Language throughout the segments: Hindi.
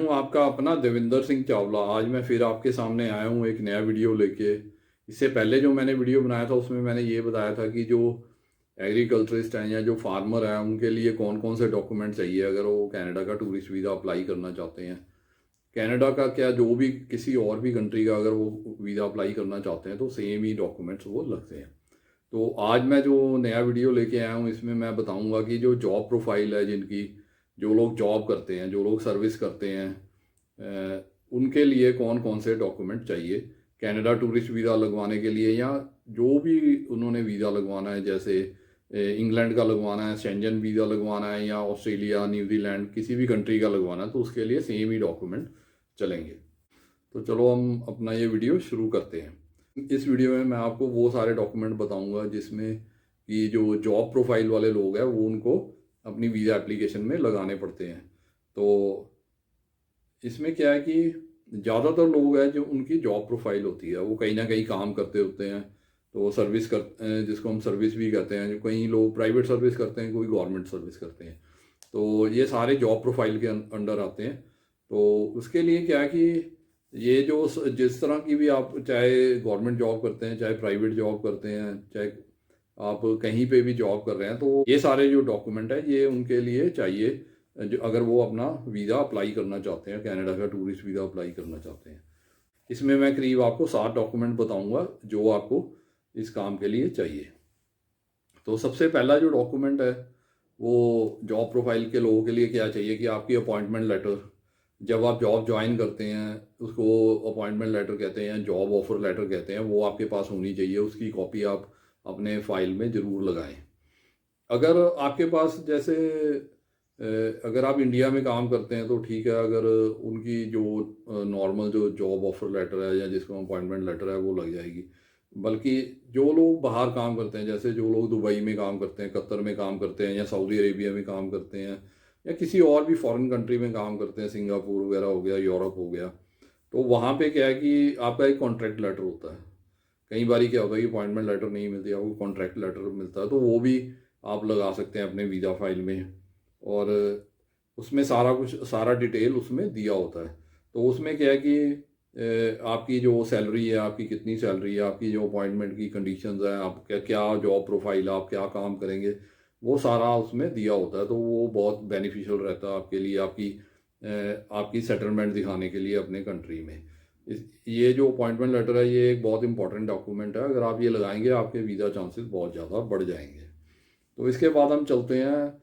हूं आपका अपना देविंदर सिंह चावला। आज मैं फिर आपके सामने आया हूं एक नया वीडियो लेके। इससे पहले जो मैंने वीडियो बनाया था उसमें मैंने ये बताया था कि जो एग्रीकल्चरिस्ट हैं या जो फार्मर हैं उनके लिए कौन कौन से डॉक्यूमेंट चाहिए अगर वो कनाडा का टूरिस्ट वीज़ा अप्लाई करना चाहते हैं। कनाडा का क्या, जो भी किसी और भी कंट्री का अगर वो वीज़ा अप्लाई करना चाहते हैं तो सेम ही डॉक्यूमेंट्स वो लगते हैं। तो आज मैं जो नया वीडियो लेके आया हूँ इसमें मैं बताऊँगा कि जो जॉब प्रोफाइल है जिनकी, जो लोग जॉब करते हैं, जो लोग सर्विस करते हैं, उनके लिए कौन कौन से डॉक्यूमेंट चाहिए कनाडा टूरिस्ट वीज़ा लगवाने के लिए, या जो भी उन्होंने वीज़ा लगवाना है, जैसे इंग्लैंड का लगवाना है, शेंजन वीज़ा लगवाना है, या ऑस्ट्रेलिया, न्यूजीलैंड, किसी भी कंट्री का लगवाना है तो उसके लिए सेम ही डॉक्यूमेंट चलेंगे। तो चलो हम अपना ये वीडियो शुरू करते हैं। इस वीडियो में मैं आपको वो सारे डॉक्यूमेंट बताऊंगा जिसमें कि जो जॉब प्रोफाइल वाले लोग हैं वो उनको अपनी वीज़ा एप्लीकेशन में लगाने पड़ते हैं। तो इसमें क्या है कि ज़्यादातर लोग हैं जो उनकी जॉब प्रोफाइल होती है वो कहीं ना कहीं काम करते होते हैं। तो सर्विस कर, जिसको हम सर्विस भी कहते हैं, जो कई लोग प्राइवेट सर्विस करते हैं, कोई गवर्नमेंट सर्विस करते हैं। तो ये सारे जॉब प्रोफाइल के अंडर आते हैं। तो उसके लिए क्या है कि ये जो जिस तरह की भी आप चाहे गवर्नमेंट जॉब करते हैं, चाहे प्राइवेट जॉब करते हैं, चाहे आप कहीं पे भी जॉब कर रहे हैं, तो ये सारे जो डॉक्यूमेंट है ये उनके लिए चाहिए जो अगर वो अपना वीज़ा अप्लाई करना चाहते हैं, कनाडा का टूरिस्ट वीज़ा अप्लाई करना चाहते हैं। इसमें मैं करीब आपको 7 डॉक्यूमेंट बताऊंगा जो आपको इस काम के लिए चाहिए। तो सबसे पहला जो डॉक्यूमेंट है वो जॉब प्रोफाइल के लोगों के लिए क्या चाहिए कि आपकी अपॉइंटमेंट लेटर, जब आप जॉब ज्वाइन करते हैं उसको अपॉइंटमेंट लेटर कहते हैं, जॉब ऑफर लेटर कहते हैं, वो आपके पास होनी चाहिए। उसकी कॉपी आप अपने फाइल में ज़रूर लगाएं। अगर आपके पास जैसे अगर आप इंडिया में काम करते हैं तो ठीक है, अगर उनकी जो नॉर्मल जो जॉब ऑफर लेटर है या जिसको अपॉइंटमेंट लेटर है वो लग जाएगी। बल्कि जो लोग बाहर काम करते हैं, जैसे जो लोग दुबई में काम करते हैं, कतर में काम करते हैं, या सऊदी अरेबिया में काम करते हैं, या किसी और भी फॉरेन कंट्री में काम करते हैं, सिंगापुर वगैरह हो गया, यूरोप हो गया, तो वहाँ पे क्या है कि आपका एक कॉन्ट्रैक्ट लेटर होता है। कई बार क्या होता है कि अपॉइंटमेंट लेटर नहीं मिलती, आपको कॉन्ट्रैक्ट लेटर मिलता है, तो वो भी आप लगा सकते हैं अपने वीज़ा फाइल में। और उसमें सारा कुछ, सारा डिटेल उसमें दिया होता है। तो उसमें क्या है कि आपकी जो सैलरी है, आपकी कितनी सैलरी है, आपकी जो अपॉइंटमेंट की कंडीशंस हैं, आप क्या क्या जॉब प्रोफाइल, आप क्या काम करेंगे, वो सारा उसमें दिया होता है। तो वो बहुत बेनिफिशियल रहता है आपके लिए, आपकी सेटलमेंट दिखाने के लिए अपने कंट्री में। ये जो अपॉइंटमेंट लेटर है ये एक बहुत इंपॉर्टेंट डॉक्यूमेंट है। अगर आप ये लगाएंगे आपके वीज़ा चांसेस बहुत ज़्यादा बढ़ जाएंगे। तो इसके बाद हम चलते हैं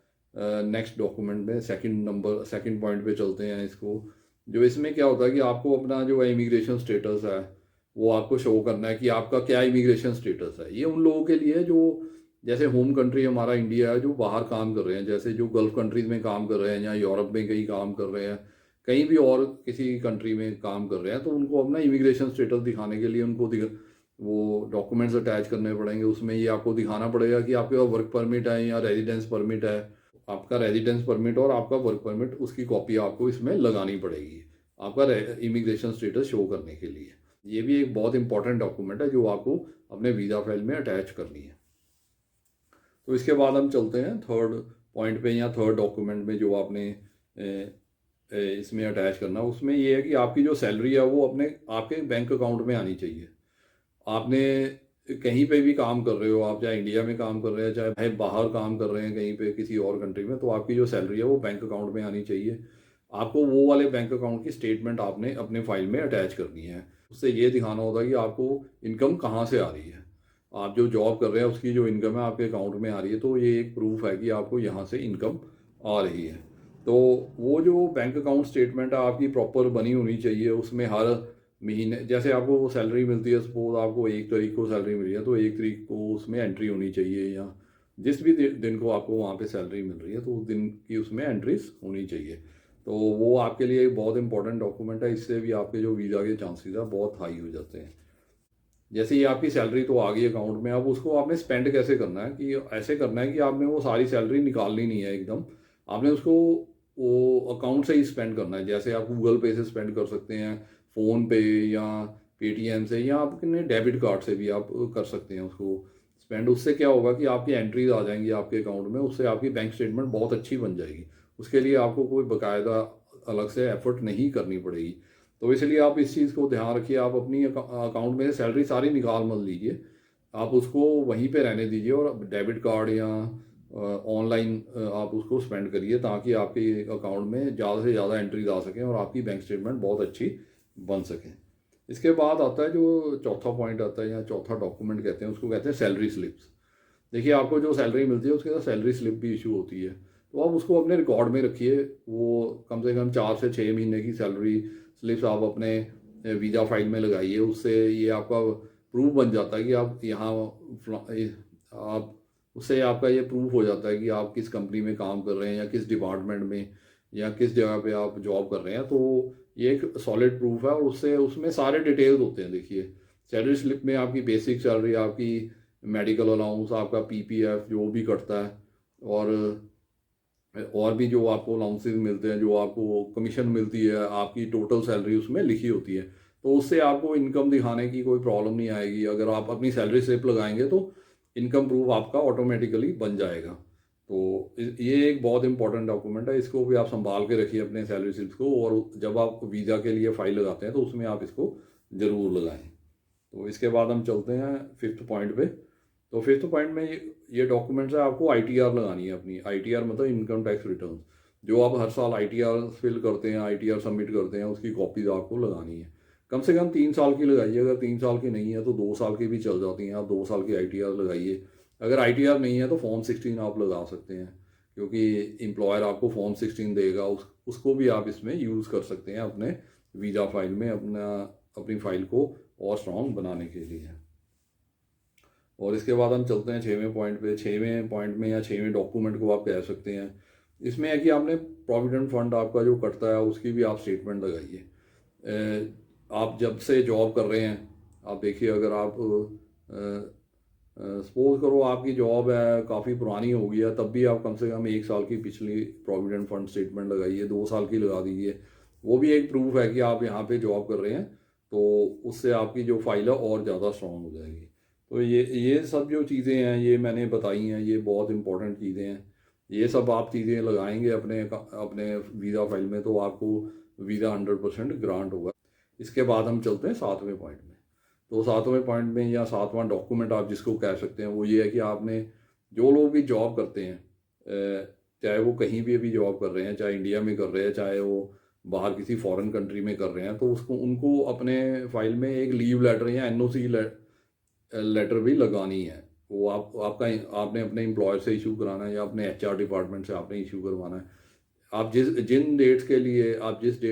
नेक्स्ट डॉक्यूमेंट में, सेकंड पॉइंट पे चलते हैं इसको। जो इसमें क्या होता है कि आपको अपना जो इमिग्रेशन स्टेटस है वो आपको शो करना है कि आपका क्या इमिग्रेशन स्टेटस है। ये उन लोगों के लिए है जो, जैसे होम कंट्री हमारा इंडिया है, जो बाहर काम कर रहे हैं, जैसे जो गल्फ कंट्रीज में काम कर रहे हैं या यूरोप में कहीं काम कर रहे हैं, कहीं भी और किसी कंट्री में काम कर रहे हैं, तो उनको अपना इमिग्रेशन स्टेटस दिखाने के लिए उनको वो डॉक्यूमेंट्स अटैच करने पड़ेंगे। उसमें ये आपको दिखाना पड़ेगा कि आपके पास वर्क परमिट है या रेजिडेंस परमिट है। आपका रेजिडेंस परमिट और आपका वर्क परमिट, उसकी कॉपी आपको इसमें लगानी पड़ेगी आपका इमिग्रेशन स्टेटस शो करने के लिए। ये भी एक बहुत इंपॉर्टेंट डॉक्यूमेंट है जो आपको अपने वीज़ा फाइल में अटैच करनी है। तो इसके बाद हम चलते हैं थर्ड पॉइंट पे, या थर्ड डॉक्यूमेंट में जो आपने इसमें अटैच करना। उसमें ये है कि आपकी जो सैलरी है वो अपने आपके बैंक अकाउंट में आनी चाहिए। आपने कहीं पे भी काम कर रहे हो, आप चाहे इंडिया में काम कर रहे हैं, चाहे बाहर काम कर रहे हैं कहीं पे किसी और कंट्री में, तो आपकी जो सैलरी है वो बैंक अकाउंट में आनी चाहिए। आपको वो वाले बैंक अकाउंट की स्टेटमेंट आपने अपने फाइल में अटैच करनी है। उससे ये दिखाना होता है कि आपको इनकम कहाँ से आ रही है। आप जो जॉब कर रहे हैं उसकी जो इनकम है आपके अकाउंट में आ रही है, तो ये एक प्रूफ है कि आपको यहाँ से इनकम आ रही है। तो वो जो बैंक अकाउंट स्टेटमेंट है आपकी प्रॉपर बनी होनी चाहिए। उसमें हर महीने, जैसे आपको सैलरी मिलती है, सपोज आपको 1 तारीख को सैलरी मिली है, तो 1 तारीख को उसमें एंट्री होनी चाहिए, या जिस भी दिन को आपको वहाँ पे सैलरी मिल रही है तो उस दिन की उसमें एंट्रीज होनी चाहिए। तो वो आपके लिए एक बहुत इंपॉर्टेंट डॉक्यूमेंट है। इससे भी आपके जो वीज़ा के चांसेस है बहुत हाई हो जाते हैं। जैसे ही आपकी सैलरी तो आ गई अकाउंट में, अब उसको आपने स्पेंड कैसे करना है, कि ऐसे करना है कि आपने वो सारी सैलरी निकालनी नहीं है एकदम। आपने उसको वो अकाउंट से ही स्पेंड करना है। जैसे आप गूगल पे से स्पेंड कर सकते हैं, फ़ोन पे या पेटीएम से, या आप अपने डेबिट कार्ड से भी आप कर सकते हैं उसको स्पेंड। उससे क्या होगा कि आपकी एंट्रीज आ जाएंगी आपके अकाउंट में, उससे आपकी बैंक स्टेटमेंट बहुत अच्छी बन जाएगी। उसके लिए आपको कोई बाकायदा अलग से एफर्ट नहीं करनी पड़ेगी। तो इसलिए आप इस चीज़ को ध्यान रखिए, आप अपनी अकाउंट में से सैलरी सारी निकाल मत लीजिए, आप उसको वहीं पे रहने दीजिए और डेबिट कार्ड या ऑनलाइन आप उसको स्पेंड करिए, ताकि आपके अकाउंट में ज़्यादा से ज़्यादा एंट्रीज आ सकें और आपकी बैंक स्टेटमेंट बहुत अच्छी बन सके। इसके बाद आता है जो चौथा पॉइंट आता है या चौथा डॉक्यूमेंट कहते हैं, उसको कहते हैं सैलरी स्लिप्स। देखिए, आपको जो सैलरी मिलती है उसके साथ सैलरी स्लिप भी इशू होती है, तो आप उसको अपने रिकॉर्ड में रखिए। वो कम से कम 4 से 6 महीने की सैलरी स्लिप्स आप अपने वीज़ा फाइल में लगाइए। उससे ये आपका प्रूफ बन जाता है कि आप यहाँ आप उससे आपका ये प्रूफ हो जाता है कि आप किस कंपनी में काम कर रहे हैं या किस डिपार्टमेंट में या किस जगह पे आप जॉब कर रहे हैं। तो ये एक सॉलिड प्रूफ है और उससे उसमें सारे डिटेल्स होते हैं। देखिए, सैलरी स्लिप में आपकी बेसिक सैलरी, आपकी मेडिकल अलाउंस, आपका पीपीएफ जो भी कटता है, और भी जो आपको अलाउंसेस मिलते हैं, जो आपको कमीशन मिलती है, आपकी टोटल सैलरी उसमें लिखी होती है। तो उससे आपको इनकम दिखाने की कोई प्रॉब्लम नहीं आएगी। अगर आप अपनी सैलरी स्लिप लगाएंगे तो इनकम प्रूफ आपका ऑटोमेटिकली बन जाएगा। तो ये एक बहुत इंपॉर्टेंट डॉक्यूमेंट है, इसको भी आप संभाल के रखिए अपने सैलरी स्लिप्स को, और जब आप वीज़ा के लिए फ़ाइल लगाते हैं तो उसमें आप इसको ज़रूर लगाएं। तो इसके बाद हम चलते हैं 5th पॉइंट पे। तो 5th पॉइंट में ये डॉक्यूमेंट्स है, आपको आईटीआर लगानी है अपनी। आईटीआर मतलब इनकम टैक्स रिटर्न, जो आप हर साल आईटीआर फिल करते हैं, आईटीआर सबमिट करते हैं, उसकी कॉपीज आपको लगानी है। कम से कम 3 साल की लगाइए, अगर 3 साल की नहीं है तो 2 साल की भी चल जाती हैं। आप 2 साल की आईटीआर लगाइए। अगर आईटीआर नहीं है तो फॉर्म 16 आप लगा सकते हैं, क्योंकि एम्प्लॉयर आपको फॉर्म 16 देगा, उसको भी आप इसमें यूज़ कर सकते हैं अपने वीज़ा फाइल में, अपनी फाइल को और स्ट्रॉन्ग बनाने के लिए। और इसके बाद हम चलते हैं 6वें पॉइंट पे। 6वें पॉइंट में या 6वें डॉक्यूमेंट को आप कह सकते हैं, इसमें है कि आपने प्रोविडेंट फंड आपका जो कटता है उसकी भी आप स्टेटमेंट लगाइए। आप जब से जॉब कर रहे हैं, आप देखिए, अगर आप सपोज करो आपकी जॉब है काफ़ी पुरानी हो गई है, तब भी आप कम से कम 1 साल की पिछली प्रोविडेंट फंड स्टेटमेंट लगाइए, 2 साल की लगा दीजिए। वो भी एक प्रूफ है कि आप यहाँ पे जॉब कर रहे हैं, तो उससे आपकी जो फाइल है और ज़्यादा स्ट्रॉन्ग हो जाएगी। तो ये सब जो चीज़ें हैं ये मैंने बताई हैं, ये बहुत इंपॉर्टेंट चीज़ें हैं। ये सब आप चीज़ें लगाएंगे अपने अपने वीज़ा फाइल में, तो आपको वीज़ा 100% ग्रांट होगा। इसके बाद हम चलते हैं 7वें पॉइंट में। तो 7वें पॉइंट में या 7वां डॉक्यूमेंट आप जिसको कह सकते हैं, वो ये है कि आपने, जो लोग भी जॉब करते हैं, चाहे वो कहीं भी जॉब कर रहे हैं, चाहे इंडिया में कर रहे हैं, चाहे वो बाहर किसी फॉरेन कंट्री में कर रहे हैं, तो उनको अपने फाइल में एक लीव लेटर या एनओसी लेटर भी लगानी है। वो आपने अपने एम्प्लॉयर से इशू कराना है या अपने एचआर डिपार्टमेंट से आपने इशू करवाना है। आप जिस डेट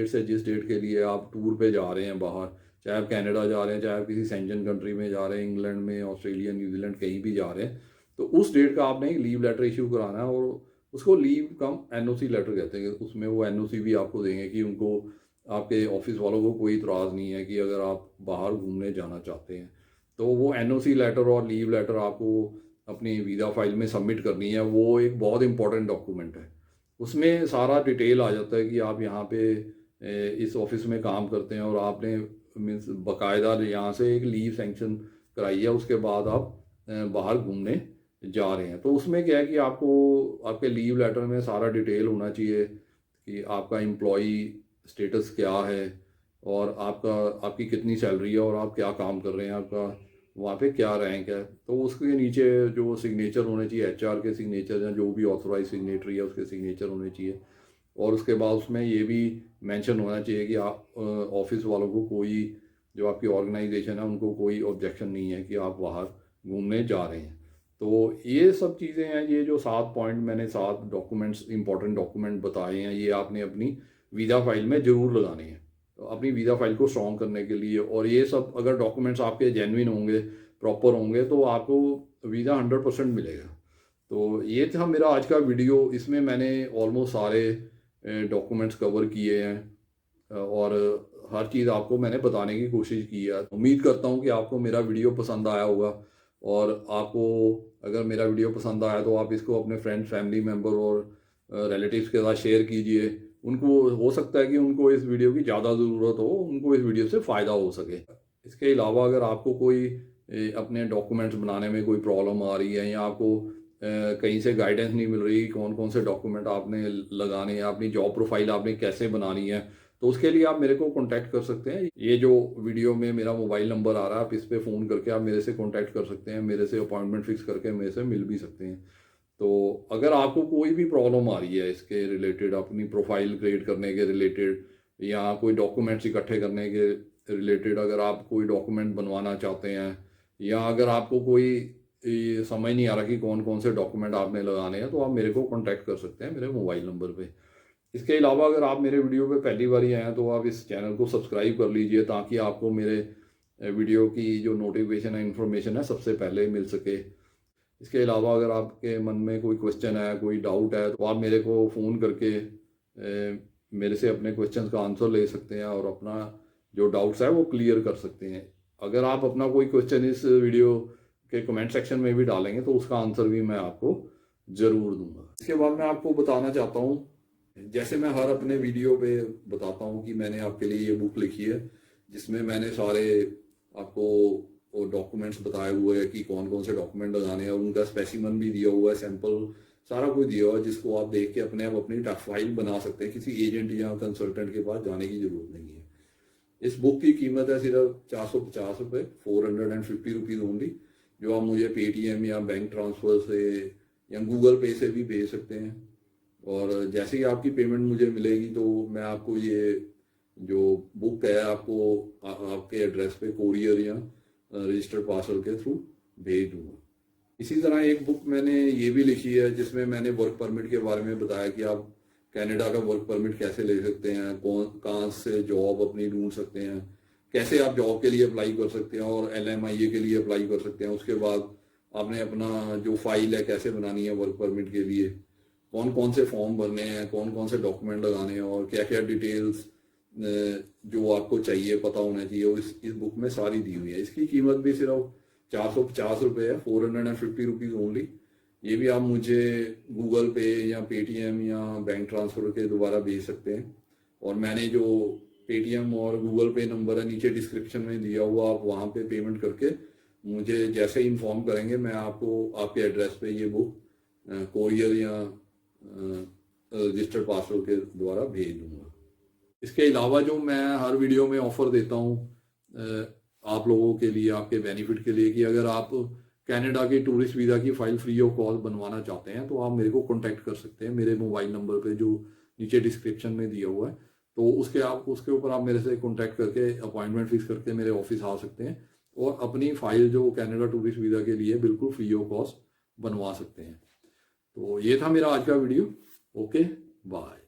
से जिस डेट के लिए आप टूर पे जा रहे हैं बाहर, चाहे आप कनाडा जा रहे हैं, चाहे आप किसी सेंजन कंट्री में जा रहे हैं, इंग्लैंड में, ऑस्ट्रेलिया, न्यूजीलैंड, कहीं भी जा रहे हैं, तो उस डेट का आपने एक लीव लेटर इशू कराना है, और उसको लीव कम एनओसी लेटर कहते हैं। उसमें वो एनओसी भी आपको देंगे कि उनको, आपके ऑफिस वालों को कोई इतराज़ नहीं है कि अगर आप बाहर घूमने जाना चाहते हैं, तो वो एनओसी लेटर और लीव लेटर आपको अपनी वीज़ा फाइल में सबमिट करनी है। वो एक बहुत इंपॉर्टेंट डॉक्यूमेंट है। उसमें सारा डिटेल आ जाता है कि आप यहाँ पे इस ऑफिस में काम करते हैं और आपने मीन्स बाकायदा यहाँ से एक लीव सेंक्शन कराई है, उसके बाद आप बाहर घूमने जा रहे हैं। तो उसमें क्या है कि आपको आपके लीव लेटर में सारा डिटेल होना चाहिए कि आपका एम्प्लॉई स्टेटस क्या है, और आपकी कितनी सैलरी है, और आप क्या काम कर रहे हैं, आपका वहाँ पे क्या रैंक है। तो उसके नीचे जो सिग्नेचर होने चाहिए, एचआर के सिग्नेचर या जो भी ऑथोराइज सिग्नेटरी है उसके सिग्नेचर होने चाहिए। और उसके बाद उसमें ये भी मेंशन होना चाहिए कि आप ऑफिस वालों को, कोई जो आपकी ऑर्गेनाइजेशन है उनको कोई ऑब्जेक्शन नहीं है कि आप बाहर घूमने जा रहे हैं। तो ये सब चीज़ें हैं, ये जो 7 पॉइंट मैंने 7 डॉक्यूमेंट्स, इंपॉर्टेंट डॉक्यूमेंट बताए हैं, ये आपने अपनी वीज़ा फाइल में ज़रूर लगाने हैं, तो अपनी वीज़ा फाइल को स्ट्रॉन्ग करने के लिए। और ये सब अगर डॉक्यूमेंट्स आपके जेन्युइन होंगे, प्रॉपर होंगे, तो आपको वीज़ा 100% मिलेगा। तो ये था मेरा आज का वीडियो। इसमें मैंने ऑलमोस्ट सारे डॉक्यूमेंट्स कवर किए हैं और हर चीज़ आपको मैंने बताने की कोशिश की है। उम्मीद करता हूँ कि आपको मेरा वीडियो पसंद आया होगा, और आपको अगर मेरा वीडियो पसंद आया तो आप इसको अपने फ्रेंड्स, फैमिली मेम्बर और रिलेटिव्स के साथ शेयर कीजिए। उनको, हो सकता है कि उनको इस वीडियो की ज़्यादा ज़रूरत हो, उनको इस वीडियो से फ़ायदा हो सके। इसके अलावा अगर आपको कोई अपने डॉक्यूमेंट्स बनाने में कोई प्रॉब्लम आ रही है, या आपको कहीं से गाइडेंस नहीं मिल रही, कौन कौन से डॉक्यूमेंट आपने लगाने हैं, अपनी जॉब प्रोफाइल आपने कैसे बनानी है, तो उसके लिए आप मेरे को कांटेक्ट कर सकते हैं। ये जो वीडियो में मेरा मोबाइल नंबर आ रहा है, आप इस पे फ़ोन करके आप मेरे से कांटेक्ट कर सकते हैं, मेरे से अपॉइंटमेंट फिक्स करके मेरे से मिल भी सकते हैं। तो अगर आपको कोई भी प्रॉब्लम आ रही है इसके रिलेटेड, अपनी प्रोफाइल क्रिएट करने के रिलेटेड या कोई डॉक्यूमेंट्स इकट्ठे करने के रिलेटेड, अगर आप कोई डॉक्यूमेंट बनवाना चाहते हैं या अगर आपको कोई ये समझ नहीं आ रहा कि कौन कौन से डॉक्यूमेंट आपने लगाने हैं, तो आप मेरे को कांटेक्ट कर सकते हैं मेरे मोबाइल नंबर पे। इसके अलावा अगर आप मेरे वीडियो पे पहली बार ही आए हैं तो आप इस चैनल को सब्सक्राइब कर लीजिए, ताकि आपको मेरे वीडियो की जो नोटिफिकेशन है, इन्फॉर्मेशन है, सबसे पहले मिल सके। इसके अलावा अगर आपके मन में कोई क्वेश्चन है, कोई डाउट है, तो आप मेरे को फ़ोन करके मेरे से अपने क्वेश्चन का आंसर ले सकते हैं और अपना जो डाउट्स है वो क्लियर कर सकते हैं। अगर आप अपना कोई क्वेश्चन इस वीडियो के कमेंट सेक्शन में भी डालेंगे तो उसका आंसर भी मैं आपको ज़रूर दूंगा। इसके बाद मैं आपको बताना चाहता हूँ, जैसे मैं हर अपने वीडियो पे बताता हूँ कि मैंने आपके लिए ये बुक लिखी है, जिसमें मैंने सारे आपको डॉक्यूमेंट्स बताए हुए हैं कि कौन कौन से डॉक्यूमेंट लगाने हैं, और उनका स्पेसिमन भी दिया हुआ है, सैंपल सारा कुछ दिया हुआ है, जिसको आप देख के अपने आप अपनी फाइल बना सकते हैं। किसी एजेंट या कंसल्टेंट के पास जाने की ज़रूरत नहीं है। इस बुक की कीमत है सिर्फ 450 रुपये, 450 रुपीज़ ओनली, जो आप मुझे पेटीएम या बैंक ट्रांसफ़र से या गूगल पे से भी भेज सकते हैं। और जैसे ही आपकी पेमेंट मुझे मिलेगी तो मैं आपको ये जो बुक है आपको आपके एड्रेस पे कोरियर या रजिस्टर्ड पार्सल के थ्रू भेज दूँगा। इसी तरह एक बुक मैंने ये भी लिखी है, जिसमें मैंने वर्क परमिट के बारे में बताया कि आप कनाडा का वर्क परमिट कैसे ले सकते हैं, कहाँ से जॉब अपनी ढूंढ सकते हैं, कैसे आप जॉब के लिए अप्लाई कर सकते हैं और LMIA के लिए अप्लाई कर सकते हैं। उसके बाद आपने अपना जो फाइल है कैसे बनानी है वर्क परमिट के लिए, कौन कौन से फॉर्म भरने हैं, कौन कौन से डॉक्यूमेंट लगाने हैं और क्या क्या डिटेल्स जो आपको चाहिए पता होना चाहिए, वो इस बुक में सारी दी हुई है। इसकी कीमत भी सिर्फ 450 रुपये है, 450 रुपीज़ ओनली। ये भी आप मुझे गूगल पे या पेटीएम या बैंक ट्रांसफ़र के द्वारा भेज सकते हैं। और मैंने जो पेटीएम और गूगल पे नंबर है नीचे डिस्क्रिप्शन में दिया हुआ, आप वहाँ पे पेमेंट करके मुझे जैसे ही इन्फॉर्म करेंगे, मैं आपको आपके एड्रेस पे ये बुक कोरियर या रजिस्टर्ड पार्सल के द्वारा भेज दूँगा। इसके अलावा जो मैं हर वीडियो में ऑफ़र देता हूँ आप लोगों के लिए, आपके बेनिफिट के लिए, कि अगर आप कनाडा की टूरिस्ट वीज़ा की फ़ाइल फ्री ऑफ कॉस्ट बनवाना चाहते हैं तो आप मेरे को कांटेक्ट कर सकते हैं मेरे मोबाइल नंबर पे जो नीचे डिस्क्रिप्शन में दिया हुआ है। तो उसके ऊपर आप मेरे से कांटेक्ट करके अपॉइंटमेंट फिक्स करके मेरे ऑफिस आ सकते हैं और अपनी फ़ाइल जो कनाडा टूरिस्ट वीज़ा के लिए बिल्कुल फ्री ऑफ कॉस्ट बनवा सकते हैं। तो ये था मेरा आज का वीडियो। Okay, bye.